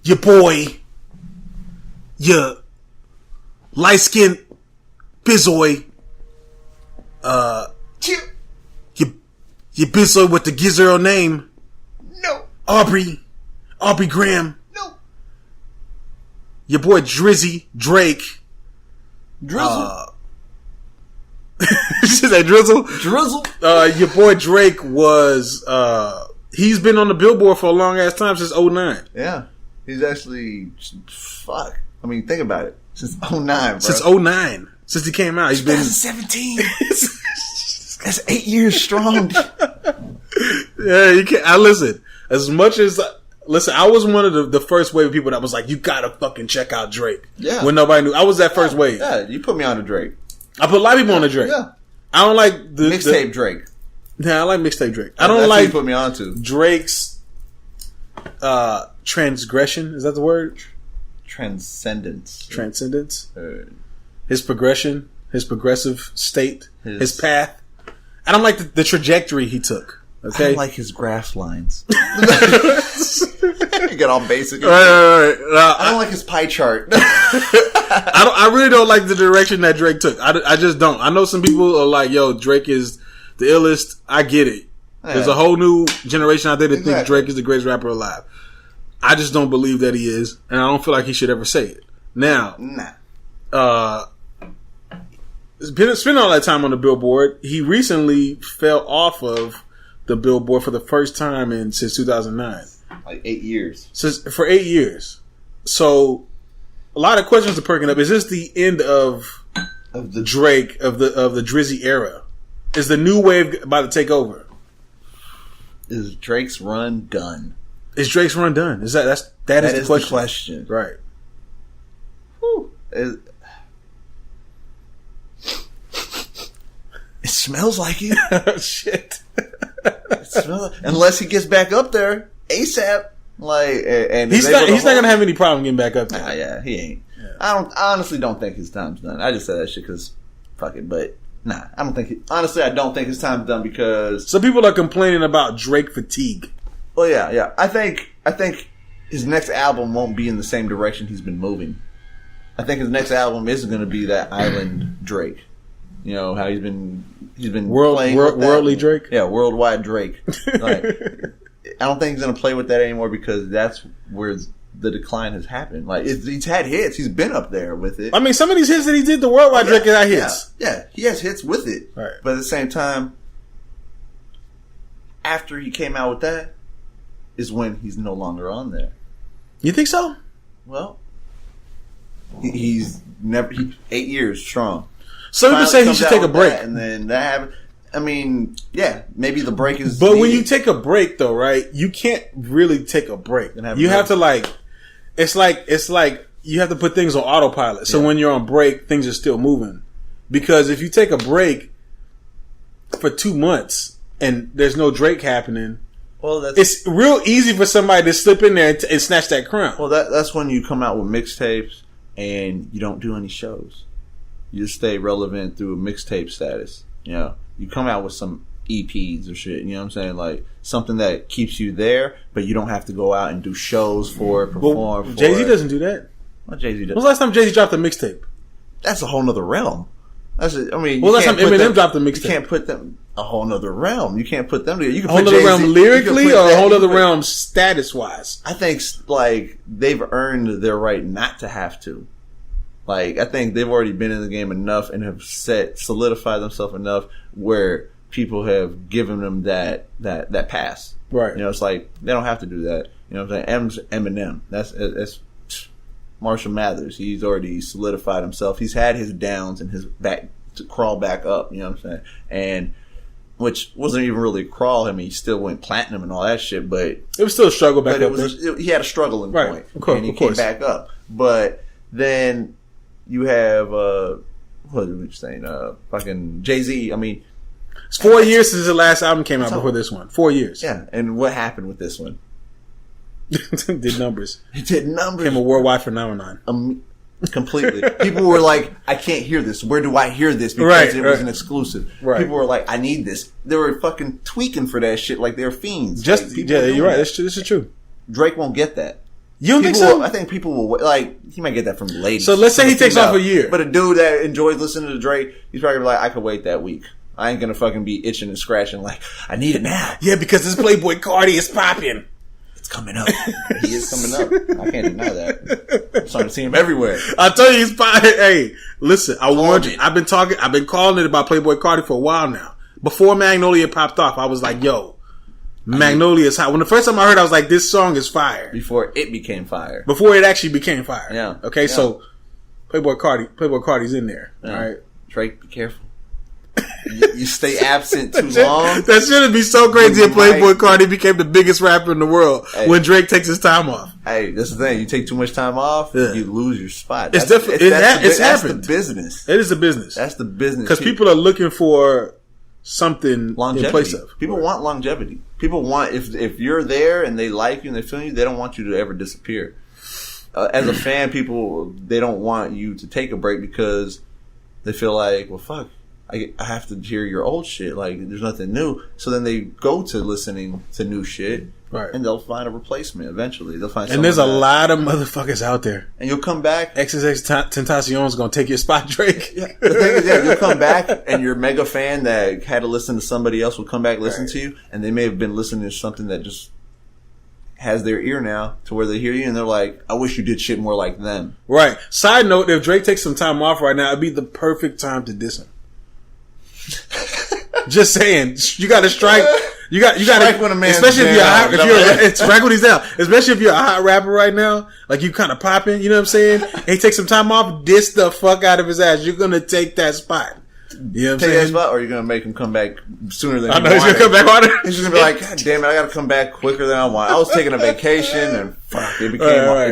your boy, your light-skinned bizoy, your bizoy with the Gizero name. No. Aubrey Graham. No. Your boy Drizzy Drake. Drizzle. She said Drizzle? Drizzle. Your boy Drake was, he's been on the Billboard for a long ass time since 2009. Yeah. He's actually, fuck. I mean, think about it. Since 2009, bro. Since 2009. Since he came out. He's been 2017. That's 8 years strong. Yeah, you can't. Listen. As much as I was one of the first wave of people that was like, you gotta fucking check out Drake. Yeah. When nobody knew, I was that first wave. Yeah, you put me on to Drake. I put a lot of people on the Drake. Yeah. I don't like the mixtape Drake. Yeah, I like mixtape Drake. I don't That's like what you put me on to Drake's transgression. Is that the word? Transcendence. His progression, his progressive state, his path. I don't like the trajectory he took. Okay, I don't like his graph lines. You get all basic. Right. I don't like his pie chart. I really don't like the direction that Drake took. I just don't. I know some people are like, "Yo, Drake is the illest." I get it. Yeah. There's a whole new generation out there that think Drake is the greatest rapper alive. I just don't believe that he is, and I don't feel like he should ever say it. Now, spending all that time on the Billboard, he recently fell off of the Billboard for the first time since 2009. Like 8 years. For 8 years. So a lot of questions are perking up. Is this the end of the Drake of the Drizzy era? Is the new wave about to take over? Is Drake's run done? Is Drake's run done? That is the question. Right. Whew. It smells like it. Shit. Unless he gets back up there ASAP. And he's not gonna have any problem getting back up there. Yeah, he ain't. Yeah. I honestly don't think his time's done. I just said that shit because fuck it, but I don't think. Honestly, I don't think his time's done because some people are complaining about Drake fatigue. Well, yeah. I think his next album won't be in the same direction he's been moving. I think his next album isn't going to be that island Drake. You know how he's been worldly Drake. Yeah, worldwide Drake. I don't think he's going to play with that anymore because that's where the decline has happened. Like he's had hits, he's been up there with it. I mean, some of these hits that he did, the worldwide Drake got hits. Yeah, he has hits with it. Right. But at the same time, after he came out with that, is when he's no longer on there. You think so? Well, he's 8 years strong. Some people say he should take a break, and then that happened. I mean, yeah, maybe the break is. But when you take a break, though, right? You can't really take a break. You have to it's like you have to put things on autopilot. So when you're on break, things are still moving. Because if you take a break for 2 months and there's no Drake happening, well, it's real easy for somebody to slip in there and snatch that crown. Well, that's when you come out with mixtapes and you don't do any shows. You just stay relevant through a mixtape status. You know, you come out with some EPs or shit. You know what I'm saying? Like something that keeps you there, but you don't have to go out and do shows for it, perform. Well, Jay-Z doesn't do that. Well, Jay-Z does. When was the last time Jay-Z dropped a mixtape? That's a whole nother realm. Last time Eminem dropped a mixtape. You can't put them a whole nother realm. You can't put them together. You can a whole other realm lyrically, or a whole other realm status wise. I think they've earned their right not to have to. I think they've already been in the game enough and have solidified themselves enough where people have given them that pass. Right. You know, it's like they don't have to do that. You know what I'm saying? Eminem. That's Marshall Mathers. He's already solidified himself. He's had his downs and his back to crawl back up. You know what I'm saying? And which wasn't even really a crawl. I mean, he still went platinum and all that shit, but it was still a struggle back up. He had a struggling point, and he came back up. But then you have what are we saying? Fucking Jay-Z. I mean, it's 4 years since the last album came out before this one. 4 years. Yeah, and what happened with this one? Did numbers. It did numbers. Became a worldwide phenomenon. Completely. People were like, I can't hear this. Where do I hear this? Because it was an exclusive. Right. People were like, I need this. They were fucking tweaking for that shit like they're fiends. You're right. This is true. Drake won't get that. You don't think so? I think people will like. He might get that from the ladies. So let's say he takes off a year. But a dude that enjoys listening to Drake, he's probably gonna be like, I could wait that week. I ain't gonna fucking be itching and scratching like I need it now. Yeah, because this Playboy Cardi is popping. It's coming up. He is coming up. I can't deny that. I'm starting to see him everywhere. I tell you, he's popping. Hey, listen, I warned you. I've been calling it about Playboy Cardi for a while now. Before Magnolia popped off, I was like, yo. Magnolia is hot. When the first time I heard, I was like, "This song is fire." Before it became fire. Before it actually became fire. Yeah. Okay, yeah. So Playboy Cardi's in there. Yeah. All right, Drake, be careful. You stay absent too long. That shouldn't be so crazy if Playboy Cardi became the biggest rapper in the world when Drake takes his time off. Hey, that's the thing. You take too much time off, you lose your spot. It's definitely it's happened. That's the business. It is a business. That's the business because people are looking for something longevity. In place of. People want longevity. People want if you're there and they like you and they feel you, they don't want you to ever disappear. As a fan, people they don't want you to take a break because they feel like, well, fuck, I have to hear your old shit. Like there's nothing new. So then they go to listening to new shit, right? And they'll find a replacement eventually. They'll find. And there's a lot of motherfuckers out there. And you'll come back. XXX Tentacion's gonna take your spot, Drake. Yeah. The thing is, you'll come back, and your mega fan that had to listen to somebody else will come back listen to you, and they may have been listening to something that just has their ear now to where they hear you, and they're like, "I wish you did shit more like them." Right. Side note: if Drake takes some time off right now, it'd be the perfect time to diss him. Just saying, you got to strike. You got to, when a man's especially strike when he's down. Especially if you're a hot rapper right now, like you kind of popping. You know what I'm saying? He takes some time off, diss the fuck out of his ass. You're gonna take that spot. You know what I'm saying? That spot, or you're gonna make him come back sooner than I know he's gonna come back harder. He's gonna be like, God damn it, I gotta come back quicker than I want. I was taking a vacation, and fuck, it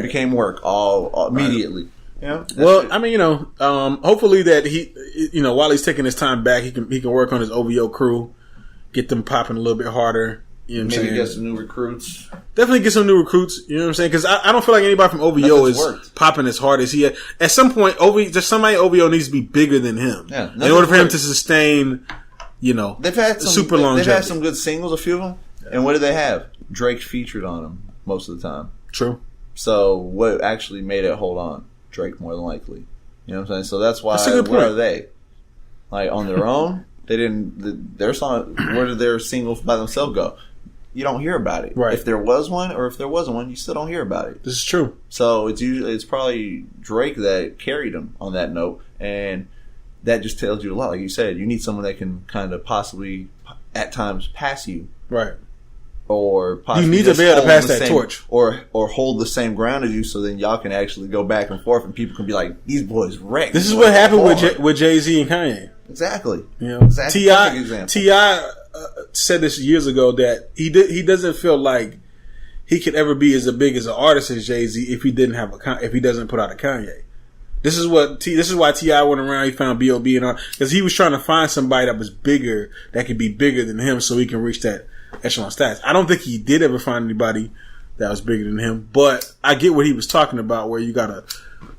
became work all immediately. Yeah. Well, I mean, hopefully that he, while he's taking his time back, he can work on his OVO crew, get them popping a little bit harder. You know what I'm saying? Maybe get some new recruits. Definitely get some new recruits. You know what I'm saying? Because I don't feel like anybody from OVO is popping as hard as he had. At some point, somebody OVO needs to be bigger than him. Yeah, in order for him to sustain, they've had some super longevity. They've had some good singles, a few of them. Yeah. And what do they have? Drake featured on them most of the time. True. So what actually made it hold on? Drake more than likely. You know what I'm saying? So that's why. That's a good point. Where are they? Like on their own? They didn't. Their song. Where did their singles by themselves go? You don't hear about it. Right. If there was one, or if there wasn't one, you still don't hear about it. This is true. So it's probably Drake that carried him on that note, and that just tells you a lot. Like you said, you need someone that can kind of possibly at times pass you. Right. Or possibly you need to be able to pass that torch, or hold the same ground as you, so then y'all can actually go back and forth, and people can be like, "These boys wrecked." This is what happened with Jay-Z and Kanye. Exactly. Exactly. T.I. Said this years ago that he doesn't feel like he could ever be as big as an artist as Jay-Z if he doesn't put out a Kanye. This is why T.I. went around. He found B.O.B. and all, because he was trying to find somebody that was bigger, that could be bigger than him, so he can reach that echelon status. I don't think he did ever find anybody that was bigger than him, but I get what he was talking about, where you gotta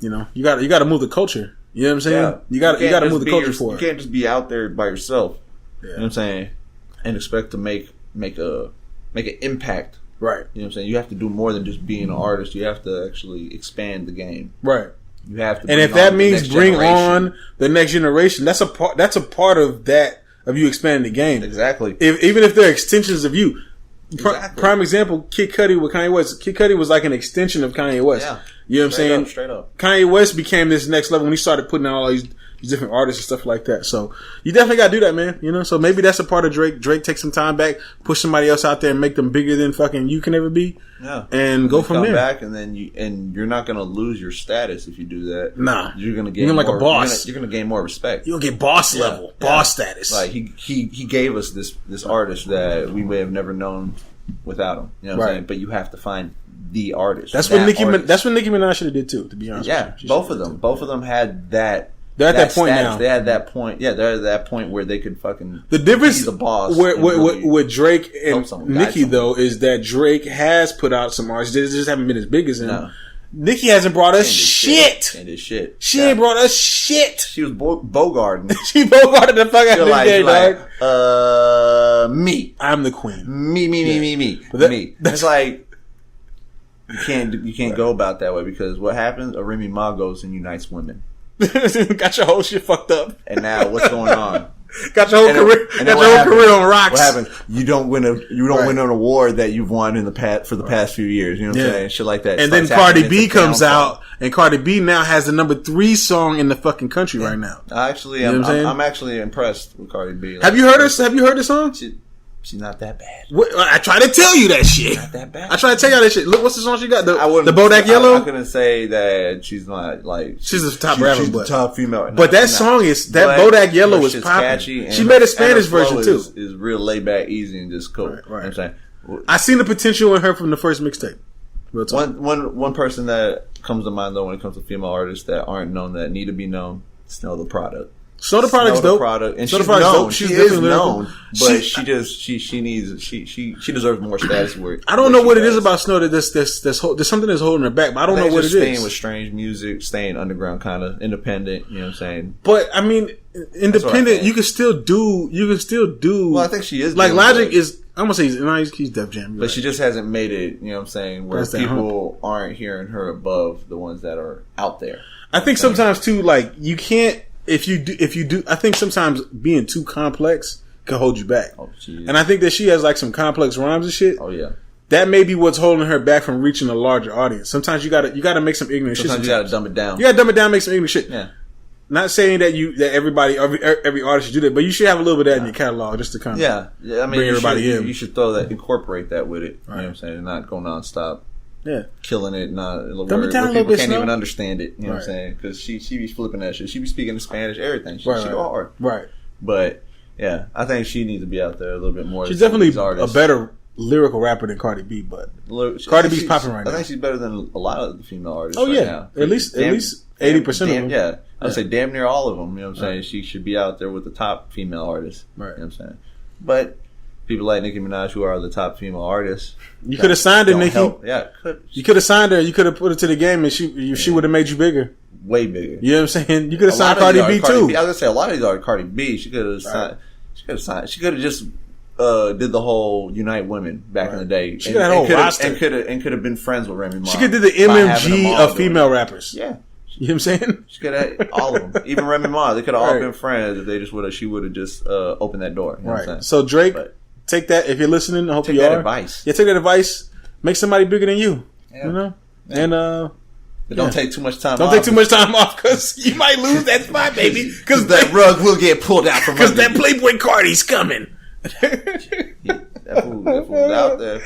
move the culture. You know what I'm saying? Yeah. You gotta move the culture for it. You can't just be out there by yourself. Yeah. You know what I'm saying? And expect to make an impact. Right. You know what I'm saying? You have to do more than just being an artist. You have to actually expand the game. Right. You have to. And if that means bring on the next generation, that's a part of you expanding the game. Exactly. Even if they're extensions of you. Exactly. Prime example, Kid Cudi with Kanye West. Kid Cudi was like an extension of Kanye West. Yeah. You know what I'm saying? Straight up. Kanye West became this next level when he started putting out all these different artists and stuff like that. So you definitely got to do that, man. So maybe that's a part of Drake. Drake takes some time back, push somebody else out there and make them bigger than fucking you can ever be. Yeah. And go from there. Back and then you're not going to lose your status if you do that. Nah. You're going to get like a boss. You're going to gain more respect. You're going to get boss level, boss status. Like he gave us this artist that we may have never known without him. You know what I'm saying? But you have to find the artist. That's what Nicki Minaj should have did too, to be honest. Yeah. Both of them had that. They're at that point status. now. They had that point. Yeah, they're at that point where they could fucking the difference be the boss. With Drake and Nicki though is that Drake has put out some artists. They just haven't been as big as him. No. Nicki hasn't brought us shit. She ain't brought us shit. She was bogarting. She bogarted the fuck out of this day, dog. Me. I'm the queen. Me. It's like You can't go about that way because what happens? A Remy Ma goes and unites women. Got your whole shit fucked up. And now what's going on? Got your whole career on rocks. What happens? You don't win win an award that you've won in the past few years. You know what I'm saying? Shit like that. And then Cardi B comes out, and Cardi B now has the number 3 song in the fucking country right now. Actually, I'm actually impressed with Cardi B. Have you heard her? Have you heard the song? She's not that bad. I try to tell you that shit. Not that bad. I try to tell you that shit. Look, what's the song she got? The Bodak Yellow? I couldn't say that she's not like... She's the top rapper. She's the top female. But that song is... That Bodak Yellow is popping. She made a Spanish version too. Is real laid back, easy, and just cool. Right. You know what I'm saying? I seen the potential in her from the first mixtape. One person that comes to mind though when it comes to female artists that aren't known that need to be known, Snow the Product. Snow the Product's dope. And she's known. She is known, but she deserves more status. I don't know what it is about Snow that there's something that's holding her back, but I don't know what it is. Staying with strange music, staying underground, kind of independent. You know what I'm saying? But I mean, independent. You can still do. Well, I think she is. Like Logic is. I'm gonna say he's Def Jam, but she just hasn't made it. You know what I'm saying? Where people aren't hearing her above the ones that are out there. I think sometimes too, like you can't. If you do, I think sometimes being too complex can hold you back. Oh, and I think that she has like some complex rhymes and shit. Oh yeah, that may be what's holding her back from reaching a larger audience. Sometimes you gotta make some ignorant shit. Sometimes you gotta dumb it down. You gotta dumb it down, make some ignorant shit. Yeah. Not saying that every artist should do that, but you should have a little bit of that in your catalog just to kind of I mean, bring everybody in. You should incorporate that with it. You know what I'm saying? And not go nonstop. Yeah, killing it, where people can't even understand it. You know what I'm saying? Because she be flipping that shit. She be speaking in Spanish, everything. She go hard, right? But yeah, I think she needs to be out there a little bit more. She's definitely a better lyrical rapper than Cardi B, but Cardi B's popping right now. I think she's better than a lot of the female artists. Oh yeah, now. at least 80% of them. Yeah, I would say damn near all of them. You know what I'm saying? She should be out there with the top female artists. Right. You know what I'm saying? But people like Nicki Minaj, who are the top female artists. You could have signed her, Nicki. Yeah, you could have signed her. You could have put her to the game, and she would have made you bigger. Way bigger. You know what I'm saying? You could have signed Cardi B too. I was gonna say a lot of these are Cardi B. She could have signed. She could have just did the whole Unite Women back in the day. She could have a whole roster and could have been friends with Remy Ma. She could have did the MMG of female rappers. Yeah. You know what I'm saying? She could have all of them. Even Remy Ma. They could have all been friends if they just she would have just opened that door. You know what I'm saying? So Drake. Take that if you're listening. I hope you are. Take that advice. Yeah, take that advice. Make somebody bigger than you. Yeah. You know, and don't take too much time. Don't take too much time off because you might lose that spot, baby. Because that rug will get pulled out from. Because that Playboy Cardi's coming. That fool's out there.